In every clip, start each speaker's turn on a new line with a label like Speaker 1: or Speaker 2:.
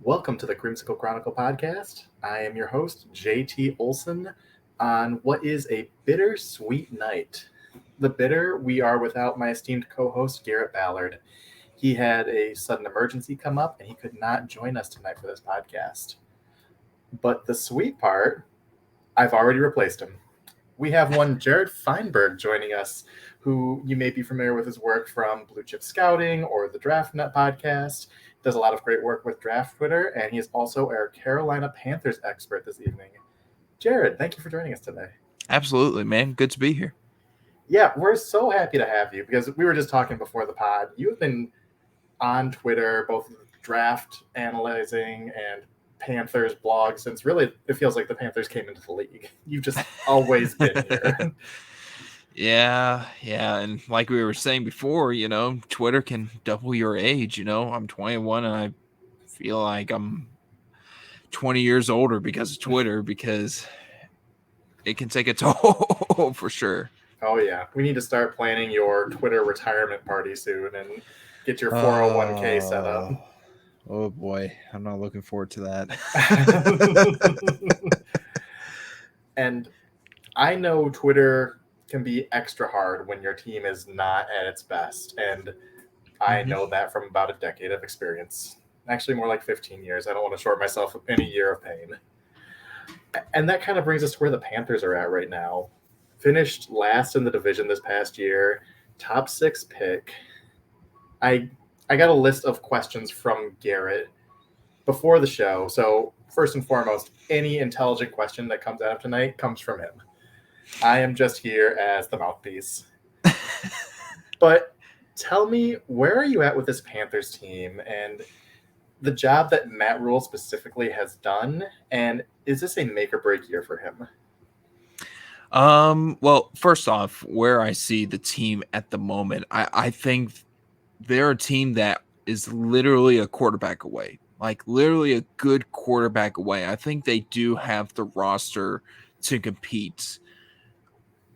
Speaker 1: Welcome to the Creamsicle Chronicle podcast. I am your host, JT Olson, on what is a bittersweet night. The bitter, we are without my esteemed co-host, Garrett Ballard. He had a sudden emergency come up and he could not join us tonight for this podcast. But the sweet part, I've already replaced him. We have one Jared Feinberg joining us, who you may be familiar with his work from Blue Chip Scouting or the Draft Net podcast. Does a lot of great work with Draft Twitter, and he is also our Carolina Panthers expert this evening. Jared, thank you for joining us today.
Speaker 2: Absolutely, man. Good to be here.
Speaker 1: Yeah, we're so happy to have you because we were just talking before the pod. You've been on Twitter, both draft analyzing and Panthers blog since really it feels like the Panthers came into the league. You've just always been here.
Speaker 2: Yeah. And like we were saying before, Twitter can double your age. I'm 21 and I feel like I'm 20 years older because of Twitter because it can take a toll for sure.
Speaker 1: Oh, yeah. We need to start planning your Twitter retirement party soon and get your 401k set up.
Speaker 2: Oh, boy. I'm not looking forward to that.
Speaker 1: And I know Twitter can be extra hard when your team is not at its best. And I know that from about a decade of experience. Actually, more like 15 years. I don't want to short myself any year of pain. And that kind of brings us to where the Panthers are at right now. Finished last in the division this past year, top 6 pick. I got a list of questions from Garrett before the show. So first and foremost, any intelligent question that comes out of tonight comes from him. I am just here as the mouthpiece. But tell me, where are you at with this Panthers team and the job that Matt Rule specifically has done? And is this a make or break year for him?
Speaker 2: Well, first off, where I see the team at the moment, I think they're a team that is literally a quarterback away, like literally a good quarterback away. I think they do have the roster to compete.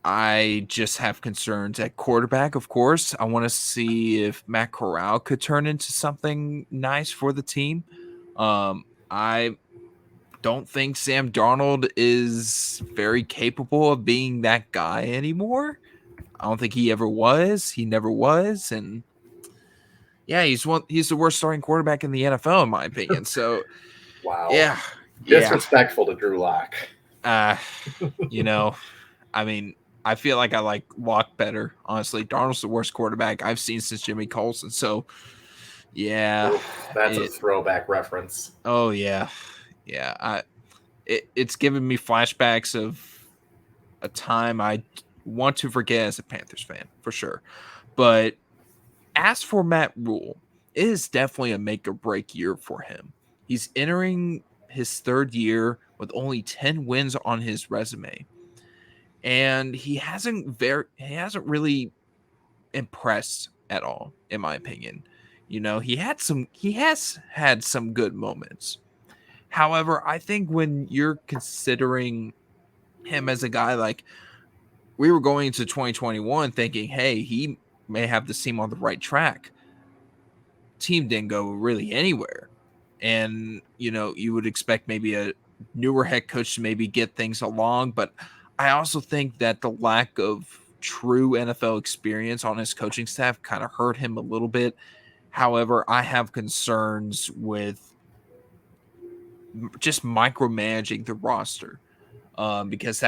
Speaker 2: I just have concerns at quarterback, of course. I want to see if Matt Corral could turn into something nice for the team. I don't think Sam Darnold is very capable of being that guy anymore. I don't think he ever was. He never was. And yeah, he's the worst starting quarterback in the NFL, in my opinion. So
Speaker 1: wow.
Speaker 2: Yeah.
Speaker 1: Disrespectful to Drew Lock.
Speaker 2: I mean, I feel like I like Lock better, honestly. Darnold's the worst quarterback I've seen since Jimmy Colson. So, yeah.
Speaker 1: Oof, that's a throwback reference.
Speaker 2: Oh, yeah. Yeah. It's given me flashbacks of a time I want to forget as a Panthers fan, for sure. But as for Matt Rule, it is definitely a make or break year for him. He's entering his 3rd year with only 10 wins on his resume. And he hasn't really impressed at all, in my opinion. He has had some good moments. However, I think when you're considering him as a guy, like we were going into 2021 thinking, hey, he may have the team on the right track. Team didn't go really anywhere. And, you would expect maybe a newer head coach to maybe get things along. But I also think that the lack of true NFL experience on his coaching staff kind of hurt him a little bit. However, I have concerns with just micromanaging the roster because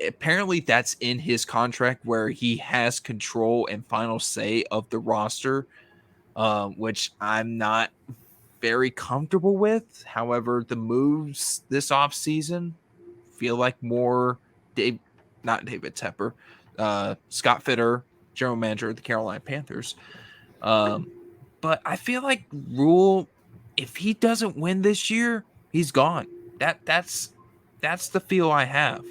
Speaker 2: apparently that's in his contract where he has control and final say of the roster, which I'm not very comfortable with. However, the moves this offseason feel like more not David Tepper, Scott Fitter, general manager of the Carolina Panthers. But I feel like Rule, if he doesn't win this year, he's gone. That's the feel I have.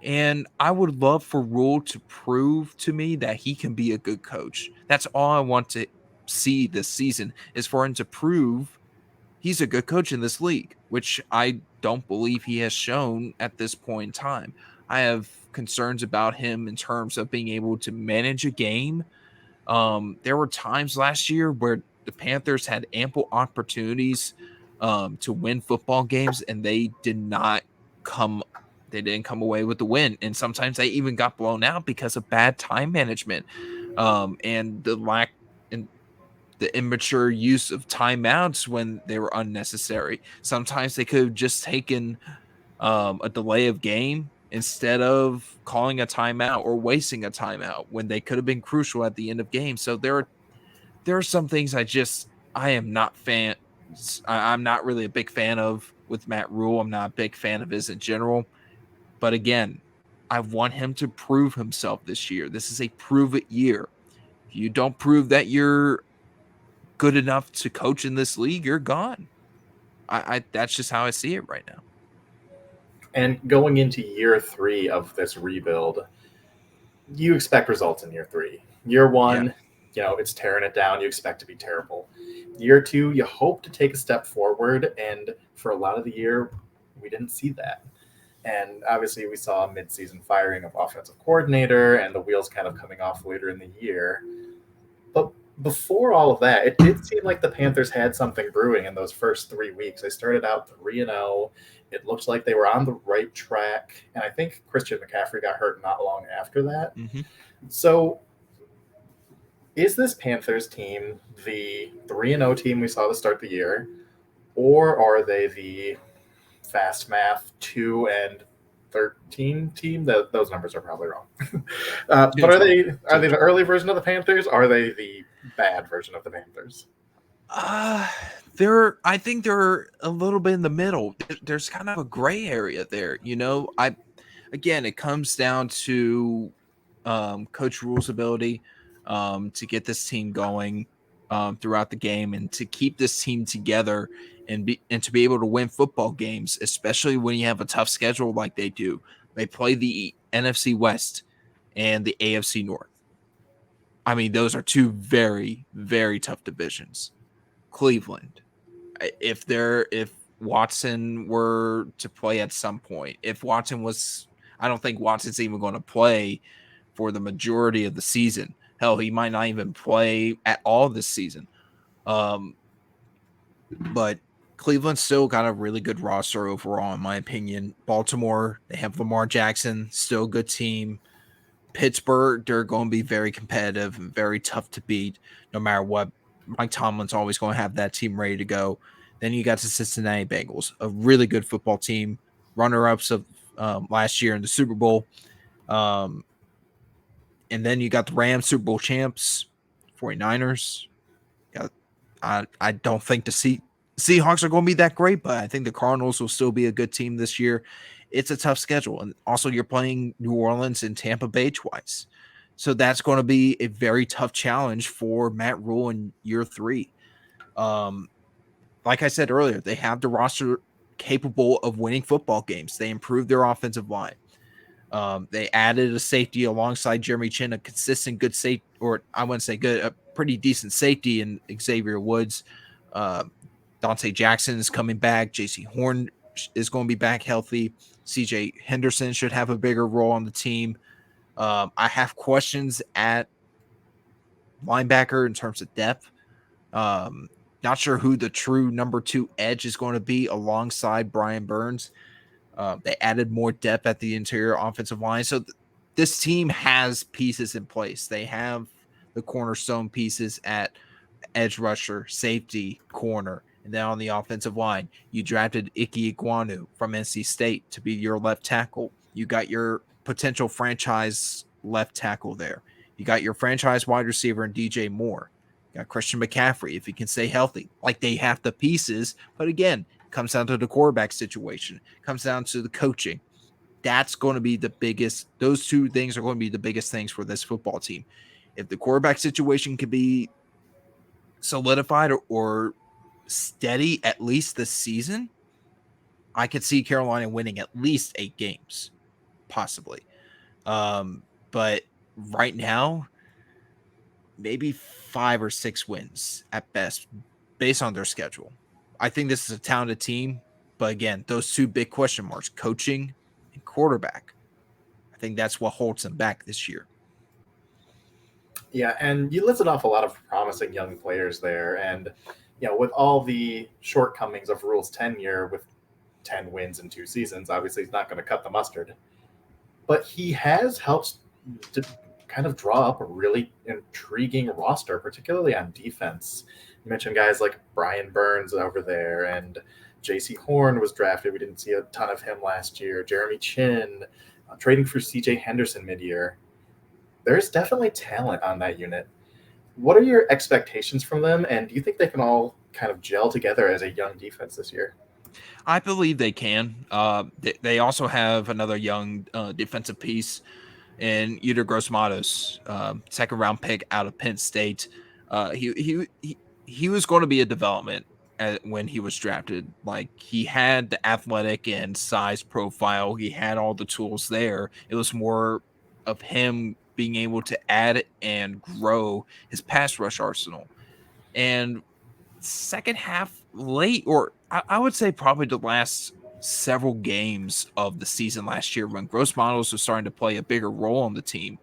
Speaker 2: And I would love for Rule to prove to me that he can be a good coach. That's all I want to see this season, is for him to prove he's a good coach in this league, which I don't believe he has shown at this point in time. I have concerns about him in terms of being able to manage a game. There were times last year where the Panthers had ample opportunities to win football games, and they didn't come away with the win. And sometimes they even got blown out because of bad time management, and the lack and the immature use of timeouts when they were unnecessary. Sometimes they could have just taken a delay of game instead of calling a timeout or wasting a timeout when they could have been crucial at the end of games. So there are some things I am not fan. I'm not really a big fan of with Matt Rule. I'm not a big fan of his in general. But again, I want him to prove himself this year. This is a prove it year. If you don't prove that you're good enough to coach in this league, you're gone. I that's just how I see it right now.
Speaker 1: And going into year 3 of this rebuild, you expect results in year 3. Year 1, it's tearing it down. You expect to be terrible. Year 2, you hope to take a step forward. And for a lot of the year, we didn't see that. And obviously, we saw a midseason firing of offensive coordinator and the wheels kind of coming off later in the year. But before all of that, it did seem like the Panthers had something brewing in those first 3 weeks. They started out 3-0. It looked like they were on the right track. And I think Christian McCaffrey got hurt not long after that.
Speaker 2: Mm-hmm.
Speaker 1: So is this Panthers team the 3-0 team we saw to start the year? Or are they the fast math 2-13 team? Those numbers are probably wrong. But are they the early version of the Panthers? Are they the bad version of the Panthers?
Speaker 2: I think they're a little bit in the middle. There's kind of a gray area there, Again, it comes down to Coach Rule's ability to get this team going throughout the game and to keep this team together and to be able to win football games, especially when you have a tough schedule like they do. They play the NFC West and the AFC North. I mean, those are two very, very tough divisions. Cleveland, if Watson were to play at some point, I don't think Watson's even going to play for the majority of the season. Hell, he might not even play at all this season. But Cleveland's still got a really good roster overall, in my opinion. Baltimore, they have Lamar Jackson, still a good team. Pittsburgh, they're going to be very competitive and very tough to beat no matter what. Mike Tomlin's always going to have that team ready to go. Then you got the Cincinnati Bengals, a really good football team, runner-ups of last year in the Super Bowl. And then you got the Rams, Super Bowl champs, 49ers. I don't think the Seahawks are going to be that great, but I think the Cardinals will still be a good team this year. It's a tough schedule. And also you're playing New Orleans and Tampa Bay twice. So that's going to be a very tough challenge for Matt Rule in year 3. Like I said earlier, they have the roster capable of winning football games. They improved their offensive line. They added a safety alongside Jeremy Chin, a consistent good safety, or I wouldn't say good, a pretty decent safety in Xavier Woods. Dante Jackson is coming back. J.C. Horn is going to be back healthy. C.J. Henderson should have a bigger role on the team. I have questions at linebacker in terms of depth. Not sure who the true number 2 edge is going to be alongside Brian Burns. They added more depth at the interior offensive line. So this team has pieces in place. They have the cornerstone pieces at edge rusher, safety, corner. And then on the offensive line, you drafted Ike Ekwonu from NC State to be your left tackle. You got your potential franchise left tackle there. You got your franchise wide receiver in DJ Moore. You got Christian McCaffrey, if he can stay healthy. Like, they have the pieces. But again, it comes down to the quarterback situation. It comes down to the coaching. That's going to be the biggest. Those two things are going to be the biggest things for this football team. If the quarterback situation can be solidified or steady at least this season, I could see Carolina winning at least 8 games, possibly. But right now, maybe 5 or 6 wins at best, based on their schedule. I think this is a talented team, but again, those 2 big question marks, coaching and quarterback, I think that's what holds them back this year.
Speaker 1: Yeah, and you listed off a lot of promising young players there, and with all the shortcomings of Rule's tenure with 10 wins in 2 seasons, obviously he's not going to cut the mustard. But he has helped to kind of draw up a really intriguing roster, particularly on defense. You mentioned guys like Brian Burns over there, and J.C. Horn was drafted. We didn't see a ton of him last year. Jeremy Chin, trading for C.J. Henderson mid-year. There's definitely talent on that unit. What are your expectations from them, and do you think they can all kind of gel together as a young defense this year?
Speaker 2: I believe they can. They also have another young defensive piece in Yetur Gross-Matos, second round pick out of Penn State. He was going to be a development when he was drafted. Like, he had the athletic and size profile. He had all the tools there. It was more of him being able to add and grow his pass rush arsenal. And second half late, or I would say probably the last several games of the season last year, when Gross-Matos was starting to play a bigger role on the team,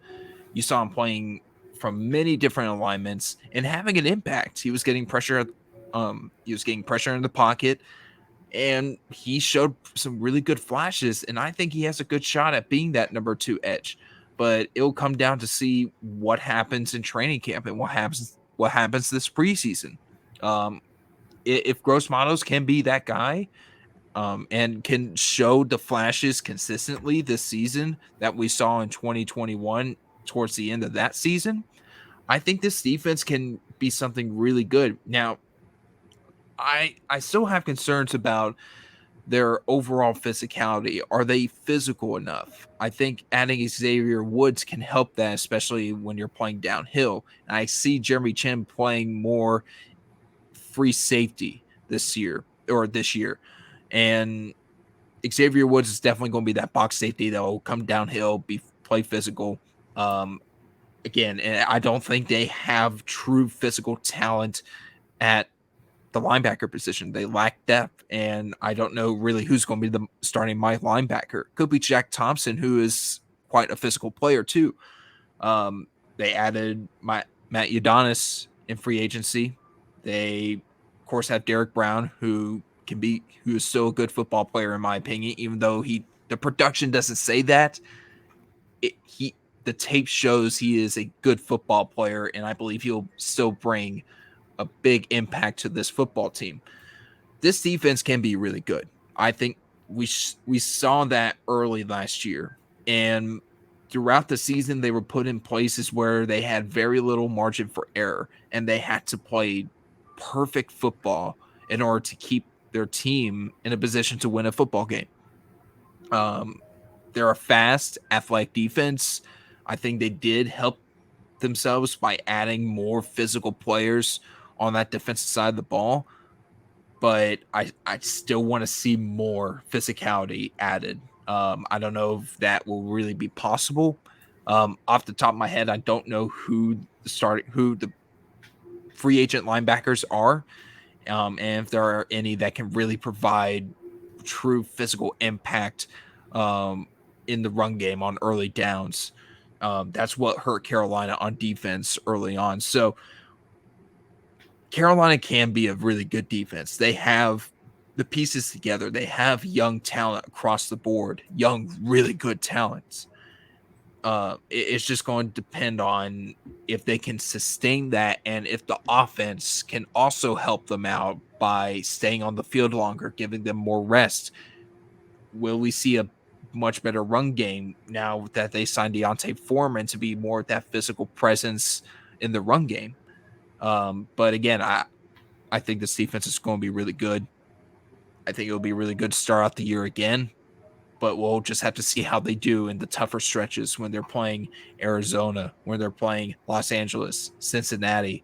Speaker 2: you saw him playing from many different alignments and having an impact. He was getting pressure. He was getting pressure in the pocket, and he showed some really good flashes. And I think he has a good shot at being that number 2 edge. But it'll come down to see what happens in training camp and what happens this preseason. If Gross-Matos can be that guy, and can show the flashes consistently this season that we saw in 2021 towards the end of that season, I think this defense can be something really good. Now, I still have concerns about their overall physicality. Are they physical enough? I think adding Xavier Woods can help that, especially when you're playing downhill. And I see Jeremy Chin playing more free safety this year. And Xavier Woods is definitely going to be that box safety that will come downhill, play physical. Again, and I don't think they have true physical talent at the linebacker position. They lack depth, and I don't know really who's going to be the starting my linebacker. Could be Jack Thompson, who is quite a physical player too. They added Matt Udonis in free agency. They, of course, have Derek Brown, who is still a good football player in my opinion, even though the production doesn't say that. The tape shows he is a good football player, and I believe he'll still bring a big impact to this football team. This defense can be really good. I think we saw that early last year, and throughout the season, they were put in places where they had very little margin for error, and they had to play perfect football in order to keep their team in a position to win a football game. They're a fast, athletic defense. I think they did help themselves by adding more physical players on that defensive side of the ball. But I still want to see more physicality added. I don't know if that will really be possible. Off the top of my head, I don't know who the free agent linebackers are, and if there are any that can really provide true physical impact in the run game on early downs. That's what hurt Carolina on defense early on. So Carolina can be a really good defense. They have the pieces together. They have young talent across the board, young, really good talents. It's just going to depend on if they can sustain that, and if the offense can also help them out by staying on the field longer, giving them more rest. Will we see a much better run game now that they signed Dante Foreman to be more that physical presence in the run game? But again, I think this defense is going to be really good. I think it'll be really good to start out the year again, but we'll just have to see how they do in the tougher stretches when they're playing Arizona, when they're playing Los Angeles, Cincinnati,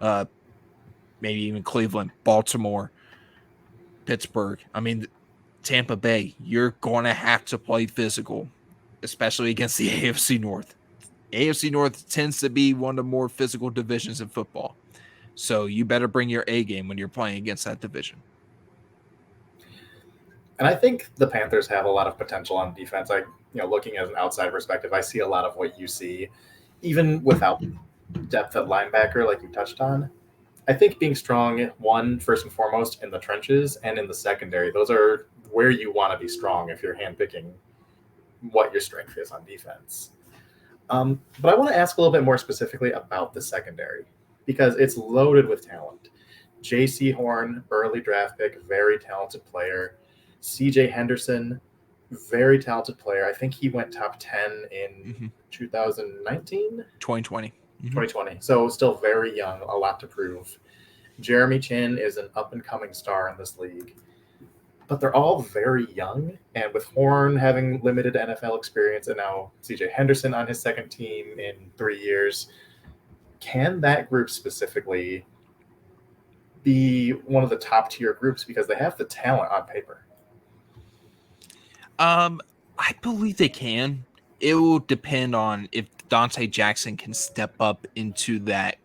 Speaker 2: maybe even Cleveland, Baltimore, Pittsburgh. I mean, Tampa Bay. You're going to have to play physical, especially against the AFC North. AFC North tends to be one of the more physical divisions in football. So you better bring your A game when you're playing against that division.
Speaker 1: And I think the Panthers have a lot of potential on defense. Looking at an outside perspective, I see a lot of what you see, even without depth at linebacker, like you touched on. I think being strong, one, first and foremost, in the trenches and in the secondary, those are where you want to be strong if you're handpicking what your strength is on defense. But I want to ask a little bit more specifically about the secondary because it's loaded with talent. J.C. Horn, early draft pick, very talented player. C.J. Henderson, very talented player. I think he went top 10 in 2019?
Speaker 2: 2020.
Speaker 1: 2020. So still very young, a lot to prove. Jeremy Chin is an up-and-coming star in this league. But they're all very young, and with Horn having limited NFL experience and now C.J. Henderson on his second team in 3 years, can that group specifically be one of the top-tier groups because they have the talent on paper?
Speaker 2: I believe they can. It will depend on if Dante Jackson can step up into that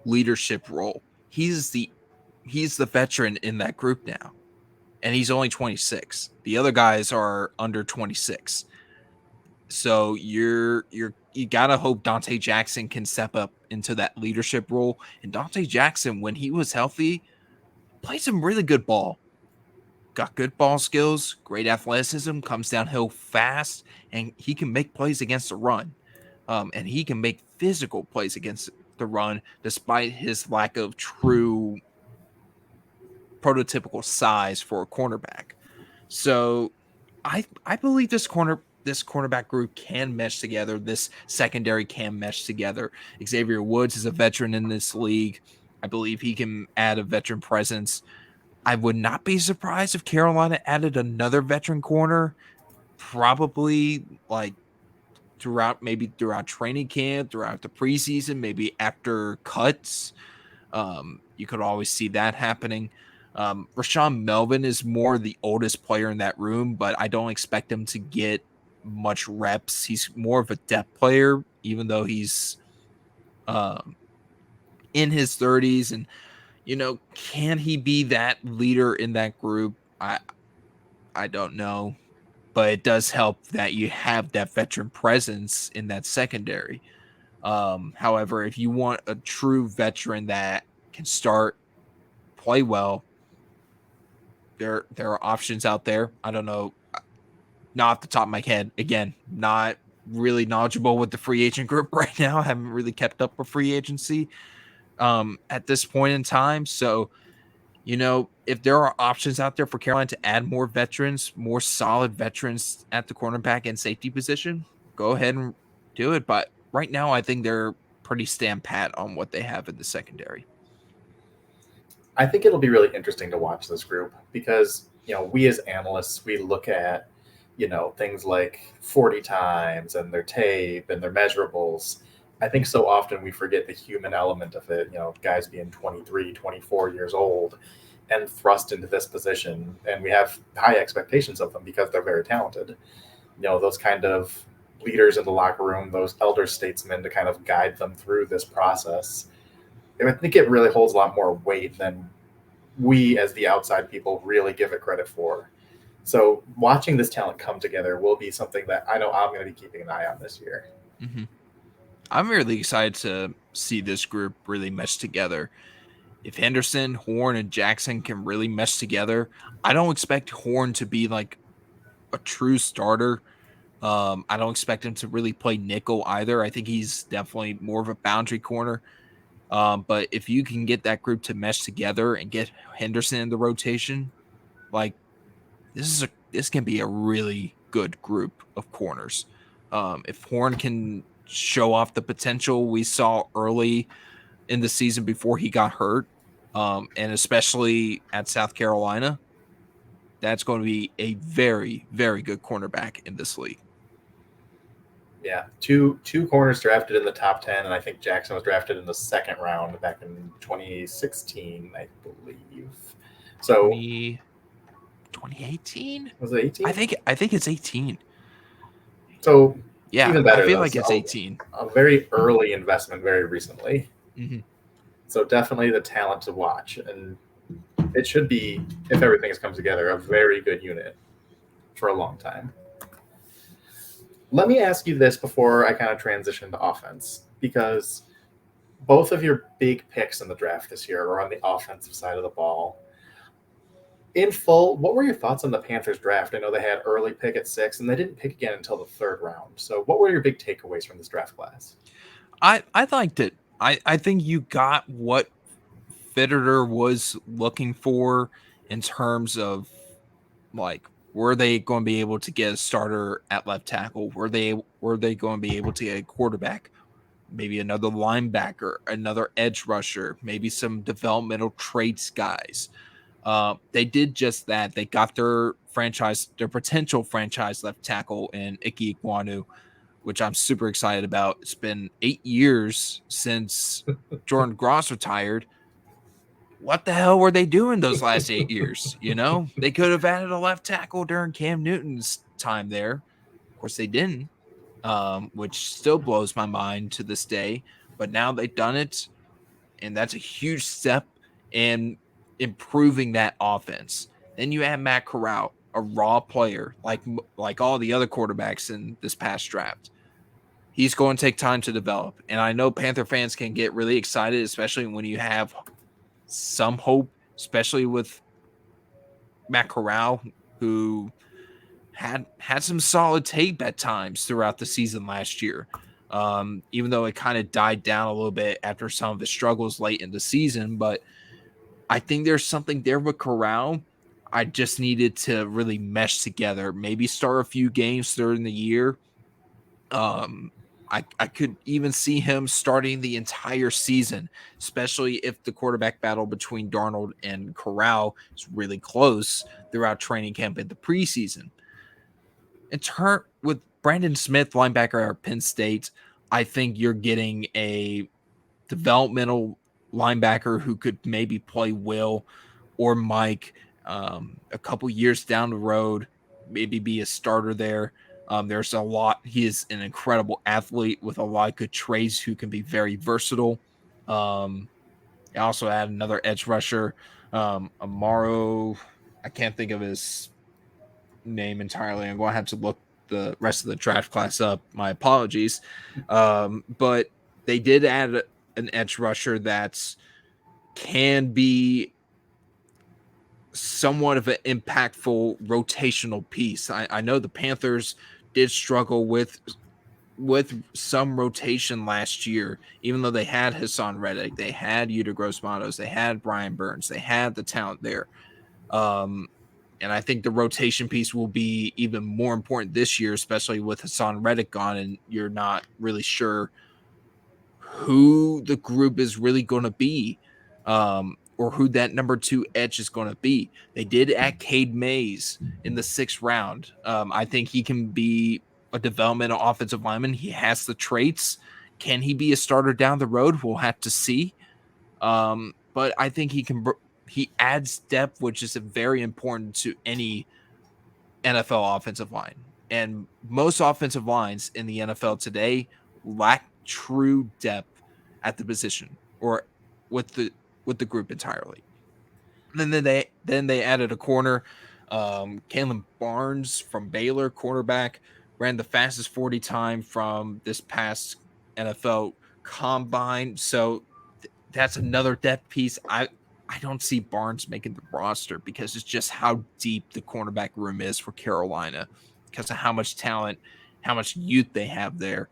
Speaker 2: leadership role. He's the veteran in that group now, and he's only 26. The other guys are under 26. So you gotta hope Dante Jackson can step up into that leadership role. And Dante Jackson, when he was healthy, played some really good ball. Got good ball skills, great athleticism, comes downhill fast, and he can make plays against the run. And he can make physical plays against the run despite his lack of true prototypical size for a cornerback. So I believe this cornerback group can mesh together. This secondary can mesh together. Xavier Woods is a veteran in this league. I believe he can add a veteran presence. I would not be surprised if Carolina added another veteran corner, probably like throughout training camp, throughout the preseason, maybe after cuts. You could always see that happening. Rashawn Melvin is more the oldest player in that room, but I don't expect him to get much reps. He's more of a depth player, even though he's in his 30s. And, can he be that leader in that group? I don't know. But it does help that you have that veteran presence in that secondary. However, if you want a true veteran that can start, play well, there are options out there. I don't know, not off the top of my head. Again, not really knowledgeable with the free agent group right now. I haven't really kept up with free agency at this point in time. So, if there are options out there for Carolina to add more veterans, more solid veterans at the cornerback and safety position, go ahead and do it. But right now, I think they're pretty stand pat on what they have in the secondary.
Speaker 1: I think it'll be really interesting to watch this group because, we as analysts, we look at, things like 40 times and their tape and their measurables. I think so often we forget the human element of it, guys being 23, 24 years old and thrust into this position. And we have high expectations of them because they're very talented. Those kind of leaders in the locker room, those elder statesmen to kind of guide them through this process. I think it really holds a lot more weight than we as the outside people really give it credit for. So watching this talent come together will be something that I know I'm going to be keeping an eye on this year.
Speaker 2: Mm-hmm. I'm really excited to see this group really mesh together. If Henderson, Horn, and Jackson can really mesh together, I don't expect Horn to be like a true starter. I don't expect him to really play nickel either. I think he's definitely more of a boundary corner. But if you can get that group to mesh together and get Henderson in the rotation, like this can be a really good group of corners. If Horn can show off the potential we saw early in the season before he got hurt, and especially at South Carolina, that's going to be a very, very good cornerback in this league.
Speaker 1: Yeah, two corners drafted in the top 10, and I think Jackson was drafted in the second round back in 2016, I believe. So
Speaker 2: 2018?
Speaker 1: Was it 18?
Speaker 2: I think it's 18.
Speaker 1: So
Speaker 2: yeah,
Speaker 1: even better.
Speaker 2: I feel like it's 18.
Speaker 1: A very early investment, very recently.
Speaker 2: Mm-hmm.
Speaker 1: So definitely the talent to watch, and it should be, if everything has come together, a very good unit for a long time. Let me ask you this before I kind of transition to offense, because both of your big picks in the draft this year are on the offensive side of the ball. In full, what were your thoughts on the Panthers draft? I know they had early pick at 6, and they didn't pick again until the 3rd round. So, what were your big takeaways from this draft class?
Speaker 2: I liked it. I think you got what Fitterer was looking for in terms of like, were they going to be able to get a starter at left tackle? Were they going to be able to get a quarterback? Maybe another linebacker, another edge rusher, maybe some developmental traits guys. They did just that. They got their potential franchise left tackle in Ike Ekwonu, which I'm super excited about. It's been 8 years since Jordan Gross retired. What the hell were they doing those last 8 years? They could have added a left tackle during Cam Newton's time there. Of course, they didn't, which still blows my mind to this day. But now they've done it, and that's a huge step in improving that offense. Then you add Matt Corral, a raw player, like all the other quarterbacks in this past draft. He's going to take time to develop. And I know Panther fans can get really excited, especially when you have some hope, especially with Matt Corral, who had some solid tape at times throughout the season last year. Even though it kind of died down a little bit after some of his struggles late in the season. But I think there's something there with Corral. I just needed to really mesh together, maybe start a few games during the year. I could even see him starting the entire season, especially if the quarterback battle between Darnold and Corral is really close throughout training camp and the preseason. In turn, with Brandon Smith, linebacker at Penn State, I think you're getting a developmental linebacker who could maybe play Will or Mike a couple years down the road, maybe be a starter there. There's a lot. He is an incredible athlete with a lot of good traits who can be very versatile. I also add another edge rusher, Amaro. I can't think of his name entirely. I'm going to have to look the rest of the draft class up. My apologies. But they did add an edge rusher that can be somewhat of an impactful rotational piece. I know the Panthers did struggle with some rotation last year, even though they had Hassan Reddick, they had Yuta Gross-Matos, they had Brian Burns, they had the talent there. And I think the rotation piece will be even more important this year, especially with Hassan Reddick gone, and you're not really sure who the group is really going to be, or who that number 2 edge is going to be. They did add Cade Mays in the 6th round. I think he can be a developmental offensive lineman. He has the traits. Can he be a starter down the road? We'll have to see. But I think he adds depth, which is very important to any NFL offensive line. And most offensive lines in the NFL today lack true depth at the position or with the group entirely. And then they added a corner. Caitlyn Barnes from Baylor, cornerback, ran the fastest 40 time from this past NFL combine. So that's another depth piece. I don't see Barnes making the roster because it's just how deep the cornerback room is for Carolina, because of how much talent, how much youth they have there.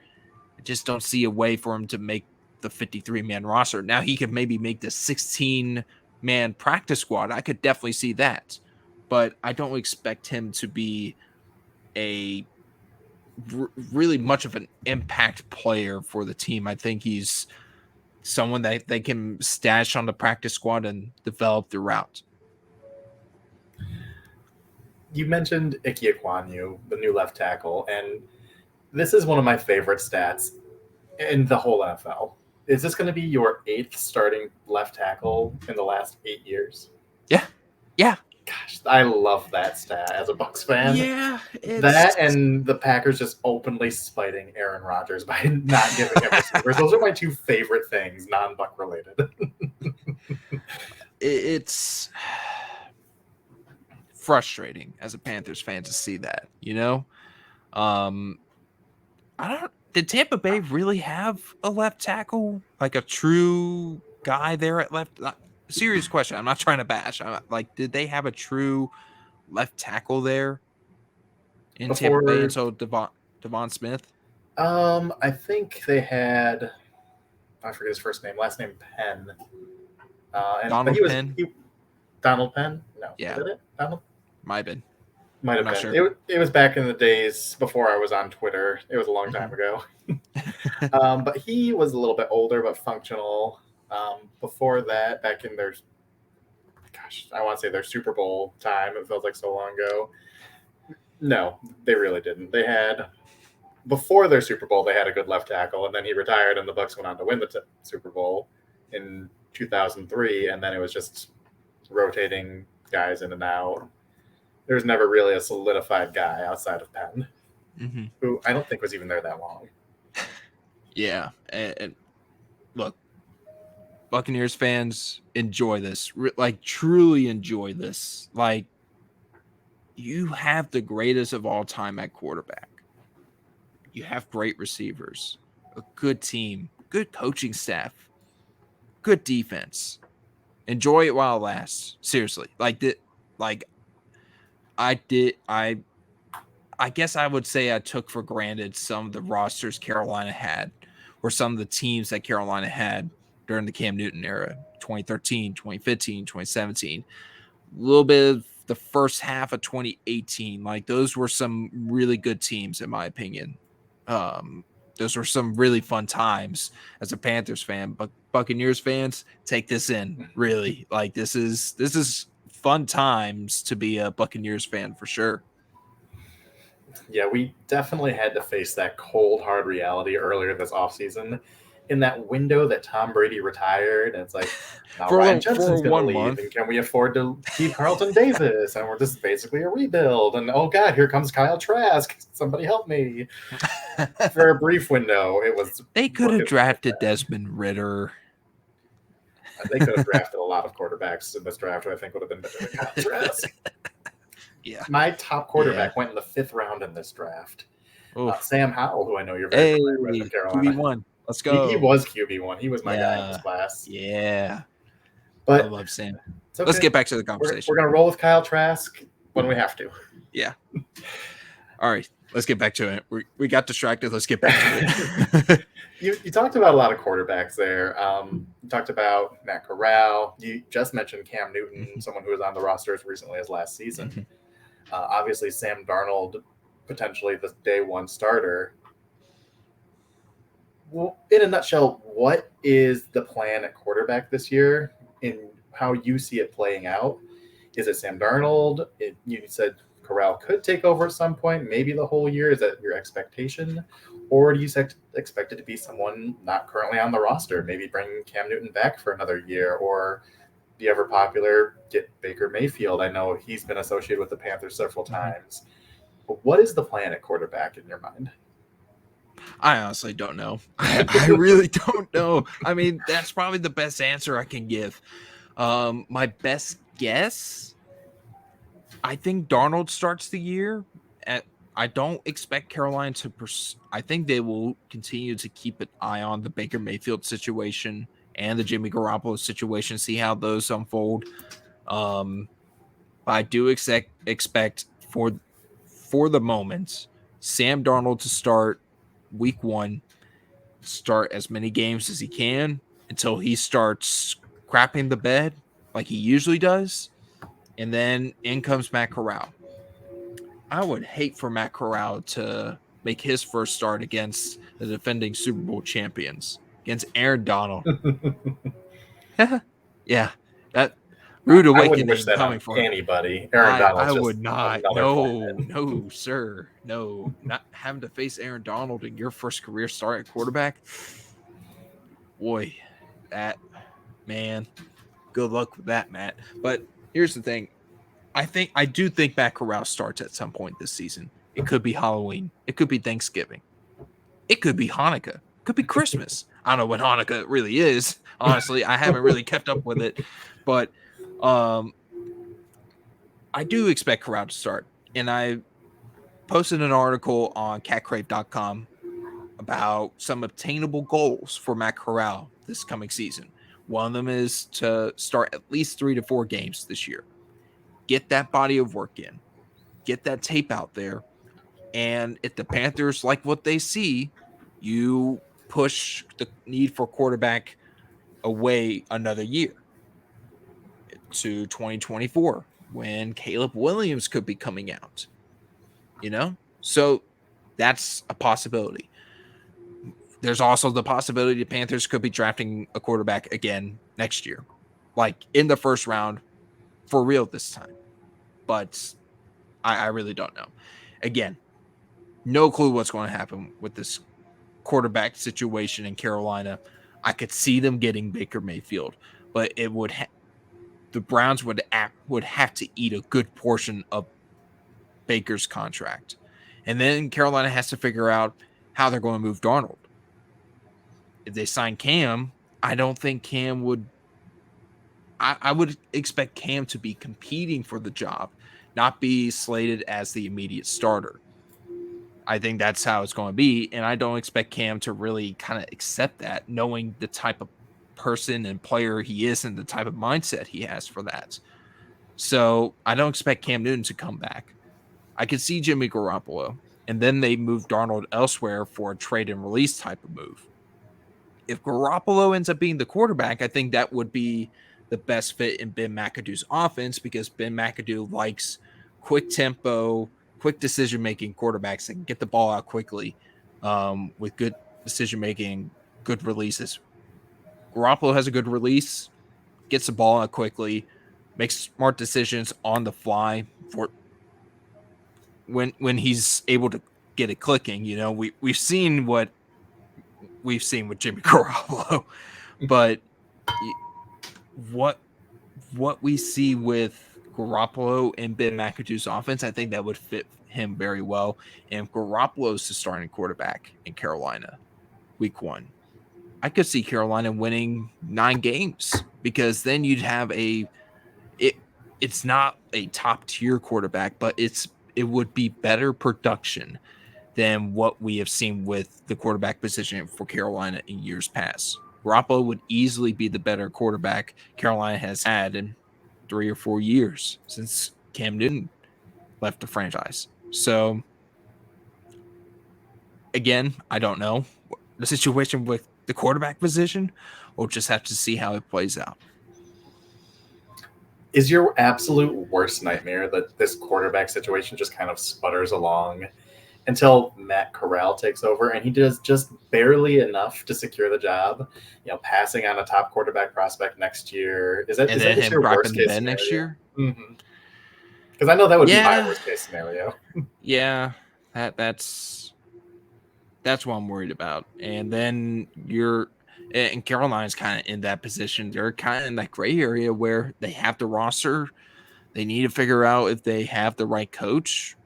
Speaker 2: I just don't see a way for him to make the 53-man roster. Now he could maybe make the 16-man practice squad. I could definitely see that, but I don't expect him to be a really much of an impact player for the team. I think he's someone that they can stash on the practice squad and develop throughout.
Speaker 1: You mentioned Ike Ekwonu, the new left tackle, and this is one of my favorite stats in the whole NFL. Is this going to be your 8th starting left tackle in the last 8 years?
Speaker 2: Yeah.
Speaker 1: Gosh, I love that stat as a Bucs fan.
Speaker 2: Yeah,
Speaker 1: that and the Packers just openly spiting Aaron Rodgers by not giving him receivers. Those are my 2 favorite things, non-Buck related.
Speaker 2: It's frustrating as a Panthers fan to see that, I don't did Tampa Bay really have a left tackle, like a true guy there at left? Serious question. I'm not trying to bash. Did they have a true left tackle there in Tampa Bay
Speaker 1: Before,
Speaker 2: until Devon Smith?
Speaker 1: I think they had, I forget his first name, last name Penn. But
Speaker 2: Donald Penn?
Speaker 1: Donald Penn? No.
Speaker 2: Yeah.
Speaker 1: Was it Donald?
Speaker 2: Might have been.
Speaker 1: Might have
Speaker 2: I'm
Speaker 1: been.
Speaker 2: not sure.
Speaker 1: It was back in the days before I was on Twitter. It was a long time ago. But he was a little bit older but functional. Before that, back in their, I want to say their Super Bowl time. It feels like so long ago. No, they really didn't. They had, before their Super Bowl, they had a good left tackle, and then he retired, and the Bucs went on to win the Super Bowl in 2003, and then it was just rotating guys in and out. There was never really a solidified guy outside of Penn, who I don't think was even there that long.
Speaker 2: Yeah, and look, Buccaneers fans, enjoy this. Truly enjoy this. Like, you have the greatest of all time at quarterback. You have great receivers, a good team, good coaching staff, good defense. Enjoy it while it lasts. Seriously. I guess I would say I took for granted some of the rosters Carolina had, or some of the teams that Carolina had during the Cam Newton era, 2013, 2015, 2017. A little bit of the first half of 2018. Like, those were some really good teams, in my opinion. Those were some really fun times as a Panthers fan. But Buccaneers fans, take this in. Really, like, this is fun times to be a Buccaneers fan for sure.
Speaker 1: Yeah, we definitely had to face that cold, hard reality earlier this offseason. In that window that Tom Brady retired, and it's like, now Ryan Jensen's going to leave,
Speaker 2: month.
Speaker 1: and can we afford to keep Carlton Davis? And we're just basically a rebuild. And oh God, here comes Kyle Trask. Somebody help me. For a brief window, it was.
Speaker 2: They could have drafted Desmond Ridder.
Speaker 1: They could have drafted a lot of quarterbacks in this draft who I think would have been better than Kyle Trask.
Speaker 2: Yeah.
Speaker 1: My top quarterback went in the 5th round in this draft. Sam Howell, who I know you're very familiar with in Carolina.
Speaker 2: QB1. Let's go.
Speaker 1: He was QB1. He was my guy in this class.
Speaker 2: Yeah.
Speaker 1: But
Speaker 2: I love Sam.
Speaker 1: Okay.
Speaker 2: Let's get back to the conversation.
Speaker 1: We're going to roll with Kyle Trask when we have to.
Speaker 2: Yeah. All right. Let's get back to it. We got distracted. Let's get back to it.
Speaker 1: You talked about a lot of quarterbacks there. You talked about Matt Corral. You just mentioned Cam Newton, someone who was on the roster as recently as last season. Obviously, Sam Darnold, potentially the day one starter. Well, in a nutshell, what is the plan at quarterback this year in how you see it playing out? Is it Sam Darnold? You said Corral could take over at some point, maybe the whole year. Is that your expectation? Or do you expect it to be someone not currently on the roster? Maybe bring Cam Newton back for another year, or the ever popular get Baker Mayfield. I know he's been associated with the Panthers several times. But what is the plan at quarterback in your mind?
Speaker 2: I honestly don't know. I really don't know. I mean, that's probably the best answer I can give. My best guess, I think Darnold starts the year. I don't expect Carolina to I think they will continue to keep an eye on the Baker Mayfield situation and the Jimmy Garoppolo situation, see how those unfold. But I do expect for the moment Sam Darnold to start week 1, start as many games as he can until he starts crapping the bed like he usually does, and then in comes Matt Corral. I would hate for Matt Corral to make his first start against the defending Super Bowl champions, against Aaron Donald. Yeah, that rude awakening coming from
Speaker 1: anybody. Aaron Donald's
Speaker 2: I
Speaker 1: just
Speaker 2: would not. No, sir. No, not having to face Aaron Donald in your first career start at quarterback. Boy, man, good luck with that, Matt. But here's the thing. I do think Matt Corral starts at some point this season. It could be Halloween. It could be Thanksgiving. It could be Hanukkah. It could be Christmas. I don't know when Hanukkah really is. Honestly, I haven't really kept up with it. But I do expect Corral to start. And I posted an article on catcrave.com about some obtainable goals for Matt Corral this coming season. One of them is to start at least 3 to 4 games this year. Get that body of work in. Get that tape out there. And if the Panthers like what they see, you push the need for quarterback away another year to 2024 when Caleb Williams could be coming out. So that's a possibility. There's also the possibility the Panthers could be drafting a quarterback again next year, like in the first round for real this time. But I really don't know. Again, no clue what's going to happen with this quarterback situation in Carolina. I could see them getting Baker Mayfield, but it would the Browns would have to eat a good portion of Baker's contract. And then Carolina has to figure out how they're going to move Darnold. If they sign Cam, I don't think Cam would I would expect Cam to be competing for the job, not be slated as the immediate starter. I think that's how it's going to be, and I don't expect Cam to really kind of accept that, knowing the type of person and player he is and the type of mindset he has for that. So I don't expect Cam Newton to come back. I could see Jimmy Garoppolo, and then they move Darnold elsewhere for a trade and release type of move. If Garoppolo ends up being the quarterback, I think that would be the best fit in Ben McAdoo's offense, because Ben McAdoo likes quick tempo, quick decision-making quarterbacks that can get the ball out quickly with good decision-making, good releases. Garoppolo has a good release, gets the ball out quickly, makes smart decisions on the fly for when he's able to get it clicking. We've seen what we've seen with Jimmy Garoppolo, but what we see with Garoppolo and Ben McAdoo's offense, I think that would fit him very well. And if Garoppolo's the starting quarterback in Carolina week 1, I could see Carolina winning 9 games, because then you'd have it's not a top tier quarterback, but it would be better production than what we have seen with the quarterback position for Carolina in years past. Garoppolo would easily be the better quarterback Carolina has had in 3 or 4 years since Cam Newton left the franchise. So, again, I don't know the situation with the quarterback position. We'll just have to see how it plays out.
Speaker 1: Is your absolute worst nightmare that this quarterback situation just kind of sputters along until Matt Corral takes over and he does just barely enough to secure the job, passing on a top quarterback prospect next year? Is that your worst case scenario
Speaker 2: next year?
Speaker 1: Because I know that would be my worst case scenario.
Speaker 2: Yeah, that's what I'm worried about. And then and Carolina's kind of in that position. They're kind of in that gray area where they have the roster. They need to figure out if they have the right coach,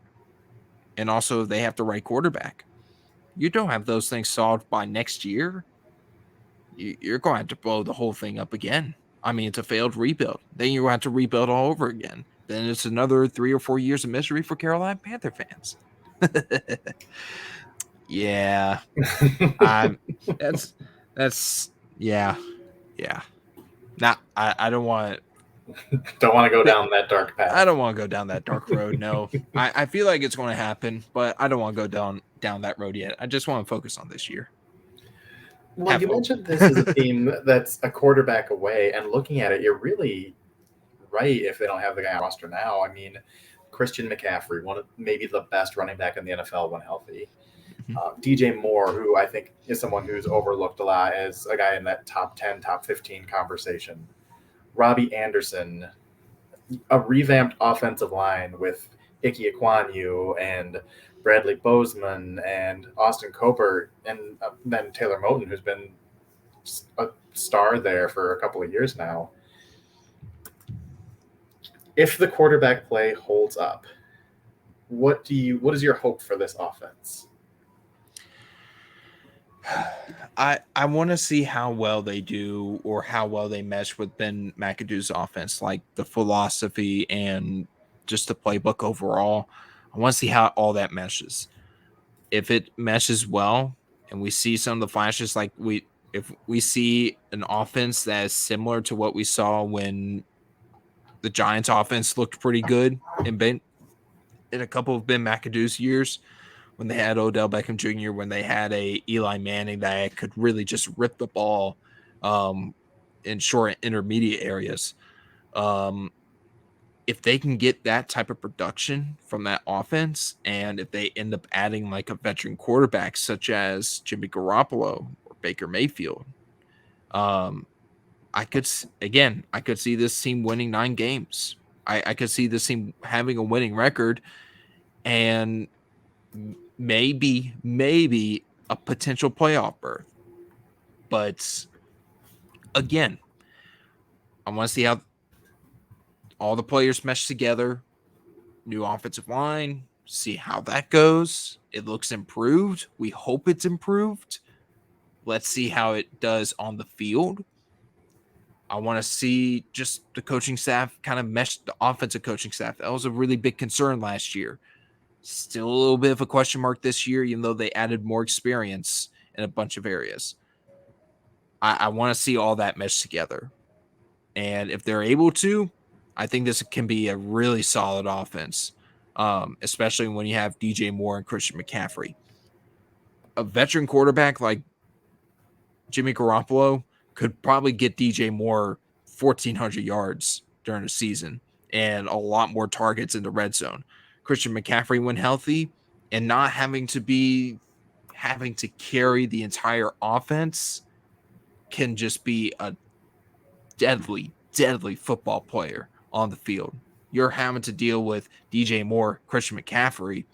Speaker 2: and also if they have the right quarterback. You don't have those things solved by next year, you're going to have to blow the whole thing up again. I mean, it's a failed rebuild. Then you're going to have to rebuild all over again. Then it's another 3 or 4 years of misery for Carolina Panther fans. Yeah. That's yeah. Now, I don't want
Speaker 1: to go down that dark path.
Speaker 2: I don't want to go down that dark road. No, I feel like it's going to happen, but I don't want to go down that road yet. I just want to focus on this year.
Speaker 1: Well, you mentioned this is a team that's a quarterback away, and looking at it, you're really right if they don't have the guy on roster now. I mean, Christian McCaffrey, one of maybe the best running back in the NFL when healthy. DJ Moore, who I think is someone who's overlooked a lot as a guy in that top 10, top 15 conversation. Robbie Anderson, a revamped offensive line with Ike Ekwonu and Bradley Bozeman and Austin Coper, and then Taylor Moton, who's been a star there for a couple of years now. If the quarterback play holds up, what is your hope for this offense?
Speaker 2: I want to see how well they do, or how well they mesh with Ben McAdoo's offense, like the philosophy and just the playbook overall. I want to see how all that meshes. If it meshes well, and we see some of the flashes, like if we see an offense that is similar to what we saw when the Giants offense looked pretty good in a couple of Ben McAdoo's years, when they had Odell Beckham Jr., when they had a Eli Manning that could really just rip the ball in short intermediate areas. If they can get that type of production from that offense, and if they end up adding like a veteran quarterback such as Jimmy Garoppolo or Baker Mayfield, I could see this team winning 9 games. I could see this team having a winning record, and maybe a potential playoff berth. But again, I want to see how all the players mesh together. New offensive line, see how that goes. It looks improved. We hope it's improved. Let's see how it does on the field. I want to see just the coaching staff kind of mesh, the offensive coaching staff. That was a really big concern last year. Still a little bit of a question mark this year, even though they added more experience in a bunch of areas. I want to see all that mesh together. And if they're able to, I think this can be a really solid offense, especially when you have DJ Moore and Christian McCaffrey. A veteran quarterback like Jimmy Garoppolo could probably get DJ Moore 1,400 yards during the season and a lot more targets in the red zone. Christian McCaffrey, when healthy and not having to carry the entire offense, can just be a deadly football player on the field. You're having to deal with DJ Moore, Christian McCaffrey.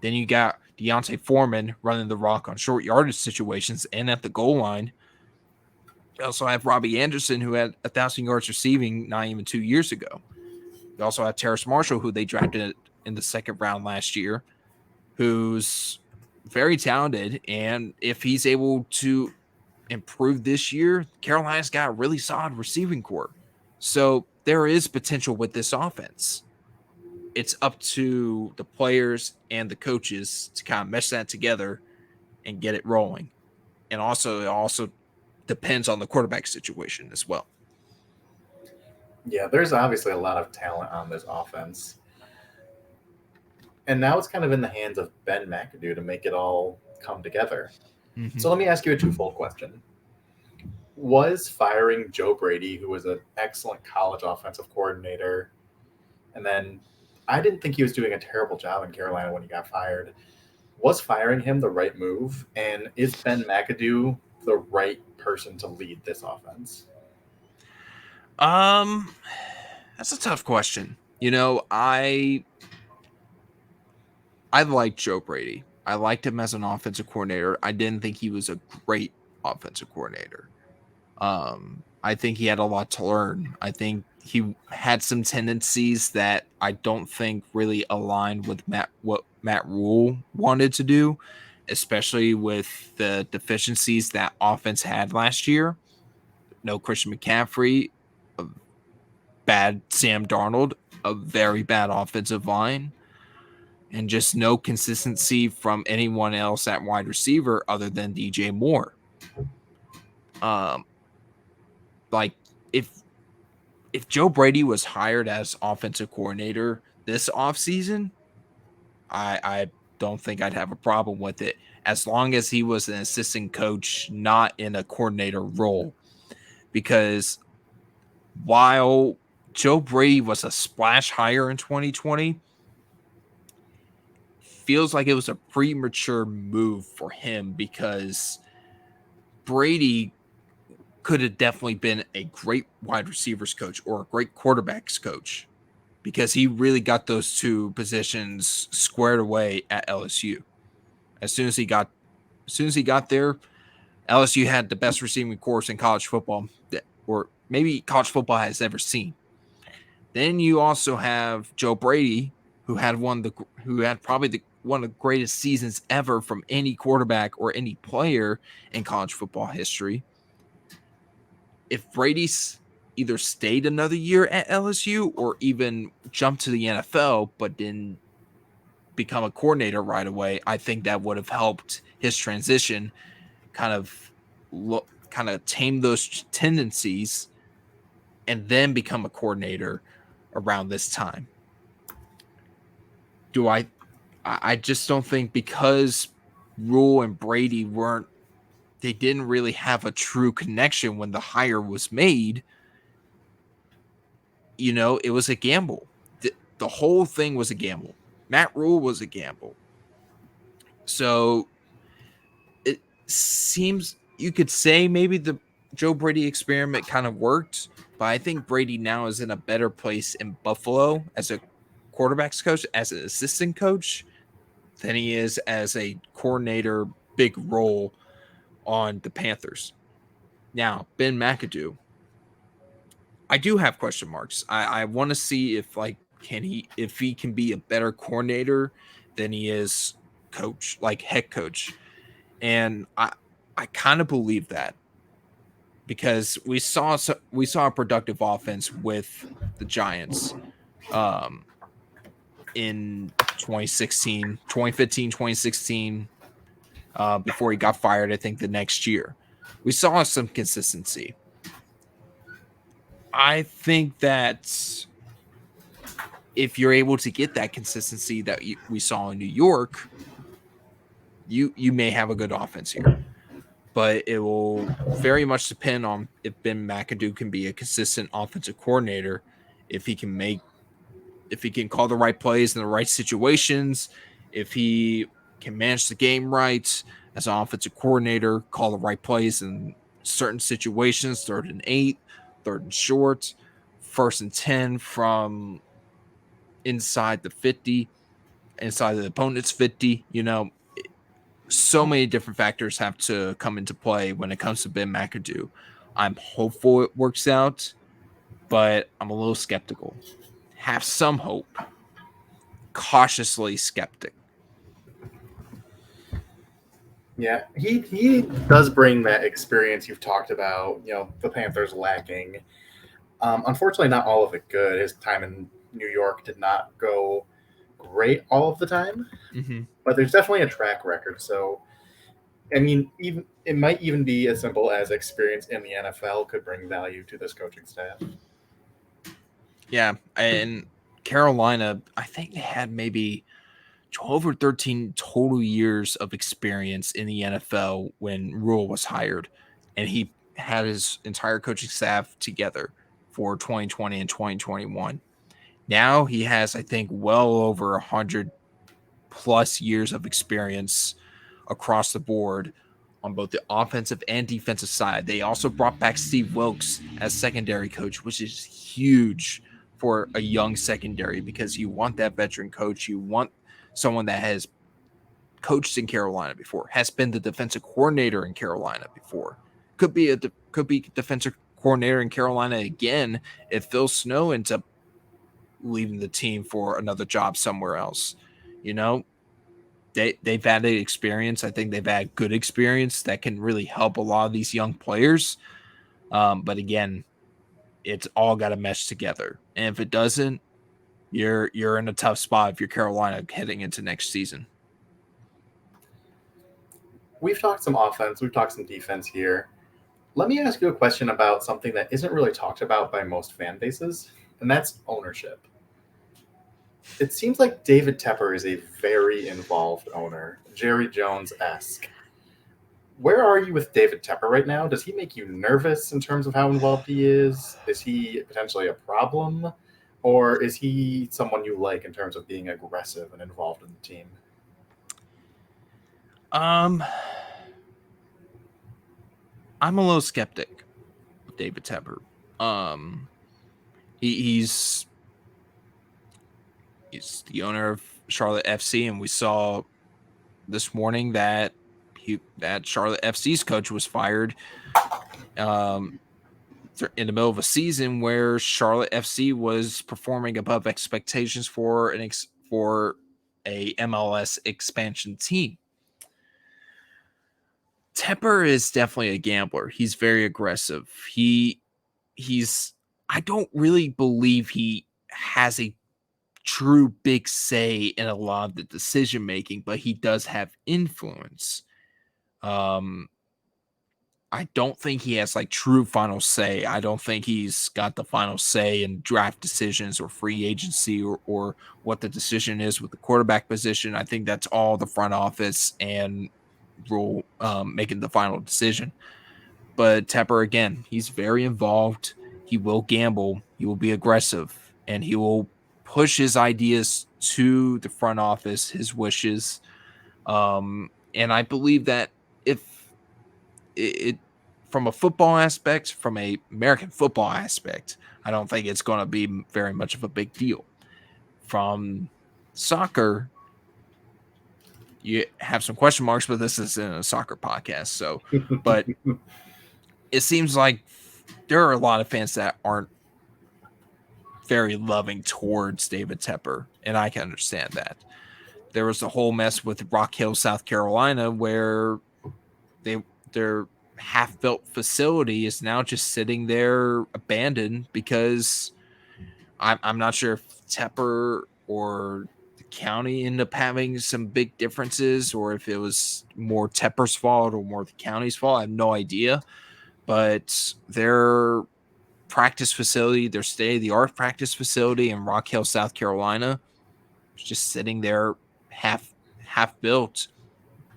Speaker 2: Then you got Deontay Foreman running the rock on short yardage situations and at the goal line. You also have Robbie Anderson, who had 1,000 yards receiving not even 2 years ago. You also have Terrace Marshall, who they drafted in the second round last year, who's very talented. And if he's able to improve this year, Carolina's got a really solid receiving core. So there is potential with this offense. It's up to the players and the coaches to kind of mesh that together and get it rolling. And also, it also depends on the quarterback situation as well.
Speaker 1: Yeah, there's obviously a lot of talent on this offense. And now it's kind of in the hands of Ben McAdoo to make it all come together.
Speaker 2: Mm-hmm.
Speaker 1: So let me ask you a twofold question. Was firing Joe Brady, who was an excellent college offensive coordinator, and then I didn't think he was doing a terrible job in Carolina when he got fired, was firing him the right move? And is Ben McAdoo the right person to lead this offense?
Speaker 2: That's a tough question. I liked Joe Brady. I liked him as an offensive coordinator. I didn't think he was a great offensive coordinator. I think he had a lot to learn. I think he had some tendencies that I don't think really aligned with what Matt Rule wanted to do, especially with the deficiencies that offense had last year. No Christian McCaffrey, a bad Sam Darnold, a very bad offensive line, and just no consistency from anyone else at wide receiver other than DJ Moore. Like if Joe Brady was hired as offensive coordinator this offseason, I don't think I'd have a problem with it, as long as he was an assistant coach, not in a coordinator role. Because while Joe Brady was a splash hire in 2020, feels like it was a premature move for him, because Brady could have definitely been a great wide receivers coach or a great quarterbacks coach, because he really got those two positions squared away at LSU. As soon as he got there, LSU had the best receiving course in college football, or maybe college football has ever seen. Then you also have Joe Brady, who had probably one of the greatest seasons ever from any quarterback or any player in college football history. If Brady's either stayed another year at LSU or even jumped to the NFL, but didn't become a coordinator right away, I think that would have helped his transition kind of tame those tendencies and then become a coordinator around this time. I just don't think, because Rule and Brady they didn't really have a true connection when the hire was made. It was a gamble. The whole thing was a gamble. Matt Rule was a gamble. So it seems you could say maybe the Joe Brady experiment kind of worked, but I think Brady now is in a better place in Buffalo as a quarterbacks coach, as an assistant coach, than he is as a coordinator, big role on the Panthers. Now, Ben McAdoo, I do have question marks. I want to see if he can be a better coordinator than he is coach, like head coach. And I kind of believe that, because we saw a productive offense with the Giants in 2015, 2016, before he got fired, I think the next year. We saw some consistency. I think that if you're able to get that consistency that we saw in New York, you may have a good offense here. But it will very much depend on if Ben McAdoo can be a consistent offensive coordinator, if he can call the right plays in the right situations, if he can manage the game right as an offensive coordinator, call the right plays in certain situations, 3rd and 8, 3rd and short, 1st and 10 from inside the 50, inside the opponent's 50. So many different factors have to come into play when it comes to Ben McAdoo. I'm hopeful it works out, but I'm a little skeptical. Have some hope. Cautiously skeptic.
Speaker 1: Yeah, he does bring that experience you've talked about, the Panthers lacking. Unfortunately, not all of it good. His time in New York did not go great all of the time, but there's definitely a track record. So, I mean, even it might even be as simple as experience in the NFL could bring value to this coaching staff.
Speaker 2: Yeah, and Carolina, I think they had maybe 12 or 13 total years of experience in the NFL when Rule was hired, and he had his entire coaching staff together for 2020 and 2021. Now he has, I think, well over 100 plus years of experience across the board on both the offensive and defensive side. They also brought back Steve Wilkes as secondary coach, which is huge for a young secondary, because you want that veteran coach. You want someone that has coached in Carolina before, has been the defensive coordinator in Carolina before. Could be defensive coordinator in Carolina again if Phil Snow ends up leaving the team for another job somewhere else. They've had the experience. I think they've had good experience that can really help a lot of these young players. But again, it's all got to mesh together. And if it doesn't, you're in a tough spot if you're Carolina heading into next season.
Speaker 1: We've talked some offense, we've talked some defense here. Let me ask you a question about something that isn't really talked about by most fan bases, and that's ownership. It seems like David Tepper is a very involved owner, Jerry Jones-esque. Where are you with David Tepper right now? Does he make you nervous in terms of how involved he is? Is he potentially a problem? Or is he someone you like in terms of being aggressive and involved in the team?
Speaker 2: I'm a little skeptic with David Tepper. He's the owner of Charlotte FC, and we saw this morning that Charlotte FC's coach was fired in the middle of a season where Charlotte FC was performing above expectations for a MLS expansion team. Tepper is definitely a gambler. He's very aggressive. I don't really believe he has a true big say in a lot of the decision making, but he does have influence. I don't think he has like true final say. I don't think he's got the final say in draft decisions or free agency or what the decision is with the quarterback position. I think that's all the front office and rule making the final decision. But Tepper, again, he's very involved. He will gamble. He will be aggressive, and he will push his ideas to the front office, his wishes. And I believe that if it from a football aspect, from a American football aspect, I don't think it's going to be very much of a big deal. From soccer, you have some question marks, but this is a soccer podcast. So, but it seems like there are a lot of fans that aren't very loving towards David Tepper, and I can understand that. There was a whole mess with Rock Hill, South Carolina, where their half-built facility is now just sitting there abandoned because I'm not sure if Tepper or the county ended up having some big differences, or if it was more Tepper's fault or more the county's fault. I have no idea. But their practice facility, their state-of-the-art practice facility in Rock Hill, South Carolina, was just sitting there half built,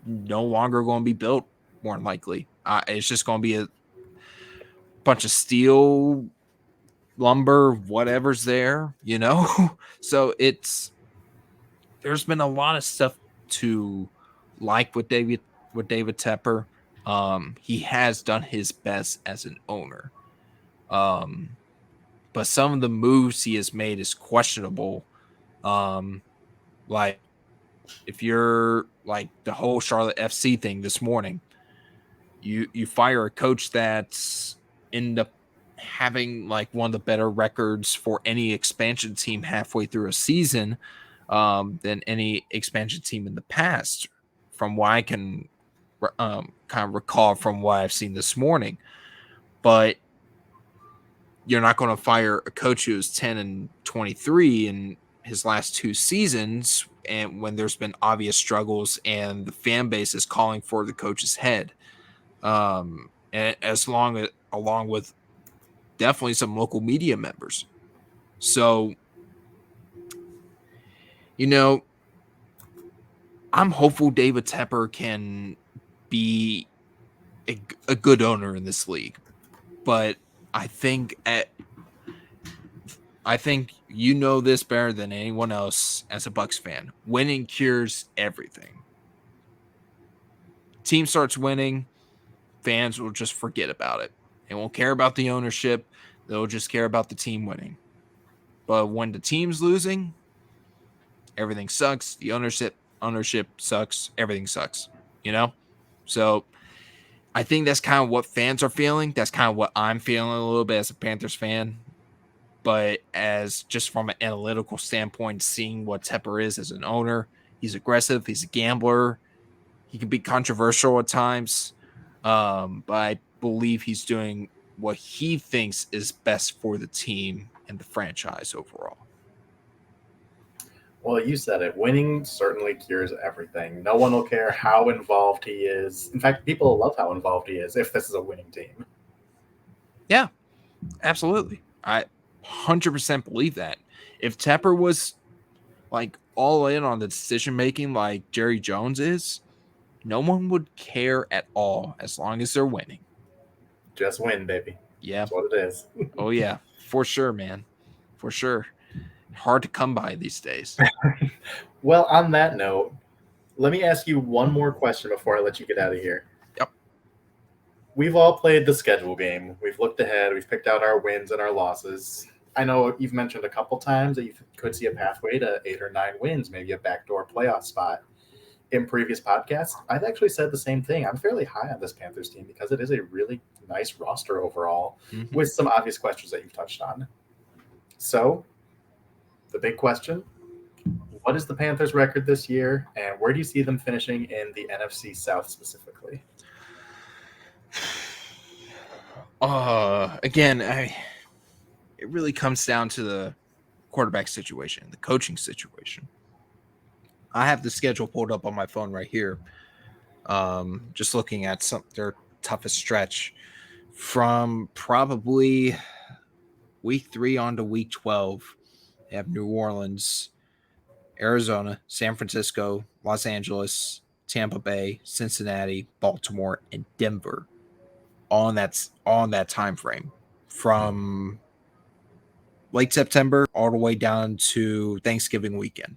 Speaker 2: no longer going to be built, more than likely. It's just going to be a bunch of steel, lumber, whatever's there, So there's been a lot of stuff to like with David Tepper. He has done his best as an owner. But some of the moves he has made is questionable. Like if you're like the whole Charlotte FC thing this morning, you fire a coach that's ended up having like one of the better records for any expansion team halfway through a season than any expansion team in the past, from what I can kind of recall from what I've seen this morning. But you're not going to fire a coach who's 10-23 in his last two seasons, and when there's been obvious struggles and the fan base is calling for the coach's head. And along with definitely some local media members. So, I'm hopeful David Tepper can be a good owner in this league, but I think you know this better than anyone else as a Bucs fan. Winning cures everything. Team starts winning, fans will just forget about it. They won't care about the ownership. They'll just care about the team winning. But when the team's losing, everything sucks. The ownership sucks. Everything sucks, So I think that's kind of what fans are feeling. That's kind of what I'm feeling a little bit as a Panthers fan. But as just from an analytical standpoint, seeing what Tepper is as an owner, he's aggressive. He's a gambler. He can be controversial at times. But I believe he's doing what he thinks is best for the team and the franchise overall.
Speaker 1: Well, you said it. Winning certainly cures everything. No one will care how involved he is. In fact, people love how involved he is if this is a winning team.
Speaker 2: Yeah, absolutely. I 100% believe that. If Tepper was like all in on the decision making like Jerry Jones is, no one would care at all as long as they're winning.
Speaker 1: Just win, baby.
Speaker 2: Yeah.
Speaker 1: That's what it is.
Speaker 2: Oh, yeah. For sure, man. For sure. Hard to come by these days.
Speaker 1: Well, on that note, let me ask you one more question before I let you get out of here.
Speaker 2: Yep.
Speaker 1: We've all played the schedule game. We've looked ahead. We've picked out our wins and our losses. I know you've mentioned a couple times that you could see a pathway to 8 or 9 wins, maybe a backdoor playoff spot. In previous podcasts, I've actually said the same thing. I'm fairly high on this Panthers team because it is a really nice roster overall, with some obvious questions that you've touched on. So, the big question, what is the Panthers' record this year, and where do you see them finishing in the NFC South specifically?
Speaker 2: Again, it really comes down to quarterback situation, the coaching situation. I have the schedule pulled up on my phone right here. Just looking at their toughest stretch from probably week 3 on to week 12. They have New Orleans, Arizona, San Francisco, Los Angeles, Tampa Bay, Cincinnati, Baltimore, and Denver on that time frame from late September all the way down to Thanksgiving weekend.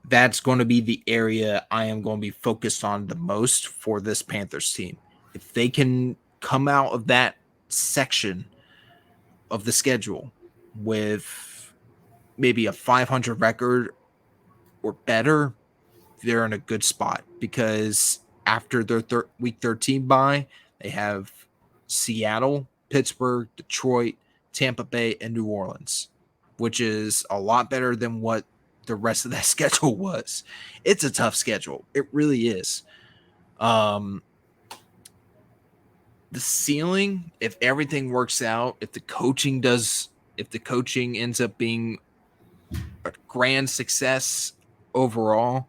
Speaker 2: That's going to be the area I am going to be focused on the most for this Panthers team. If they can come out of that section of the schedule with maybe a 500 record or better, they're in a good spot, because after their week 13 bye, they have Seattle, Pittsburgh, Detroit, Tampa Bay, and New Orleans, which is a lot better than what the rest of that schedule was. It's a tough schedule. It really is. The ceiling, if everything works out, if the coaching ends up being a grand success overall,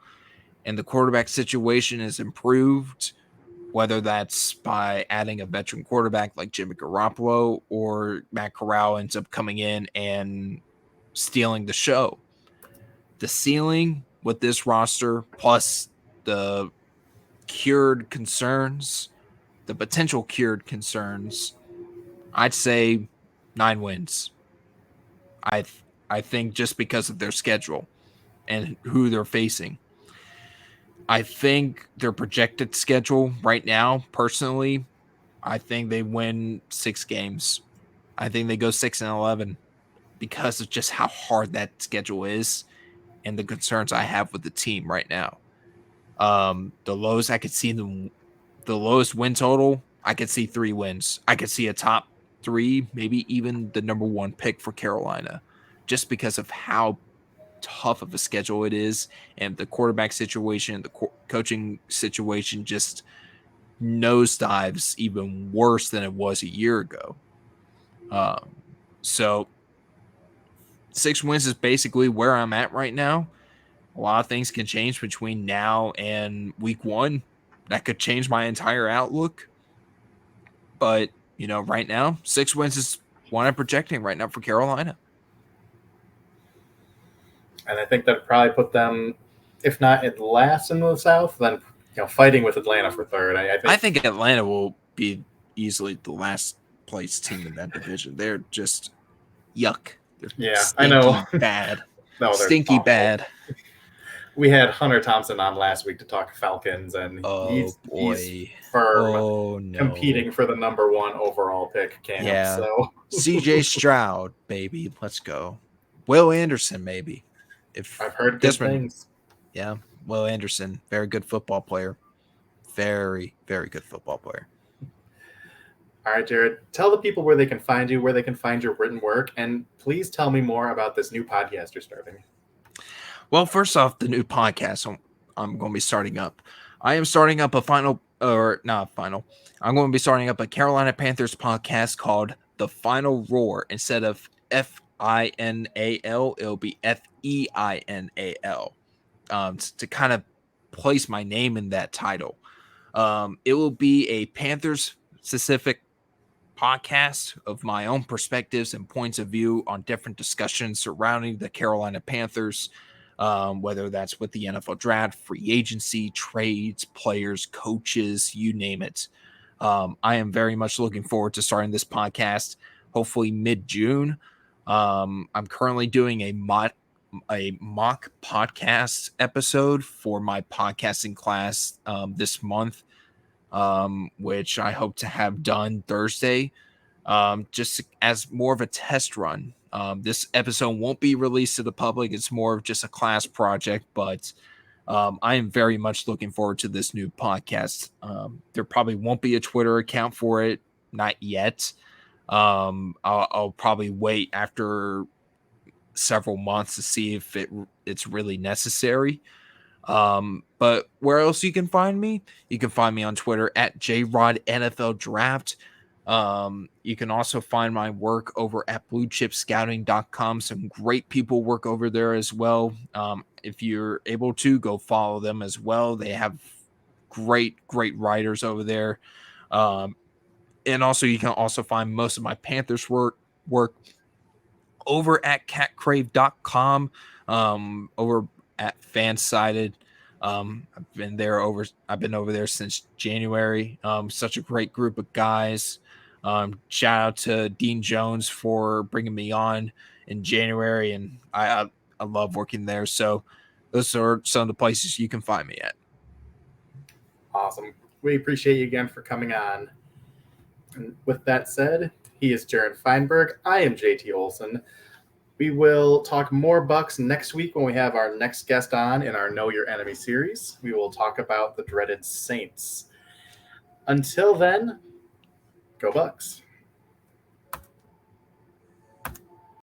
Speaker 2: and the quarterback situation is improved, whether that's by adding a veteran quarterback like Jimmy Garoppolo, or Matt Corral ends up coming in and stealing the show. The ceiling with this roster, plus the potential cured concerns, I'd say 9 wins. I think just because of their schedule and who they're facing. I think their projected schedule right now, personally, I think they win 6 games. I think they go 6-11 because of just how hard that schedule is and the concerns I have with the team right now. The lowest I could see the lowest win total, I could see 3 wins. I could see a top 3, maybe even the number 1 pick for Carolina, just because of how tough of a schedule it is, and the quarterback situation, the coaching situation just nosedives even worse than it was a year ago. So 6 wins is basically where I'm at right now. A lot of things can change between now and week 1. That could change my entire outlook. But, right now, 6 wins is what I'm projecting right now for Carolina.
Speaker 1: And I think that probably put them, if not at last in the South, then fighting with Atlanta for third.
Speaker 2: I think Atlanta will be easily the last place team in that division. They're just yuck. They're
Speaker 1: I know.
Speaker 2: Bad.
Speaker 1: No,
Speaker 2: stinky
Speaker 1: awful.
Speaker 2: Bad.
Speaker 1: We had Hunter Thompson on last week to talk Falcons, and he's firm, competing for the number 1 overall pick camp.
Speaker 2: Yeah.
Speaker 1: So
Speaker 2: CJ Stroud, baby, let's go. Will Anderson, maybe. If
Speaker 1: I've heard good things.
Speaker 2: Yeah, Will Anderson, very good football player. Very, very good football player.
Speaker 1: All right, Jared, tell the people where they can find you, where they can find your written work, and please tell me more about this new podcast you're starting.
Speaker 2: Well, first off, the new podcast I'm going to be starting up. I am starting up I'm going to be starting up a Carolina Panthers podcast called The Final Roar. Instead of FINAL, it'll be FEINAL. To kind of place my name in that title. It will be a Panthers specific podcast of my own perspectives and points of view on different discussions surrounding the Carolina Panthers, whether that's with the NFL draft, free agency, trades, players, coaches, you name it. I am very much looking forward to starting this podcast, hopefully mid-June. I'm currently doing a mock podcast episode for my podcasting class this month, which I hope to have done Thursday, just as more of a test run. This episode won't be released to the public. It's more of just a class project, but I am very much looking forward to this new podcast. There probably won't be a Twitter account for it, not yet. I'll probably wait after several months to see if it's really necessary. But where else you can find me? You can find me on Twitter at JRodNFL Draft. You can also find my work over at bluechipscouting.com. Some great people work over there as well. If you're able to, go follow them as well. They have great writers over there. And also you can also find most of my Panthers work over at catcrave.com, over at Fansided. I've been over there since January. Such a great group of guys. Shout out to Dean Jones for bringing me on in January, and I love working there. So those are some of the places you can find me at.
Speaker 1: Awesome. We appreciate you again for coming on. And with that said, he is Jared Feinberg. I am JT Olson. We will talk more Bucks next week when we have our next guest on in our Know Your Enemy series. We will talk about the dreaded Saints. Until then, go Bucks.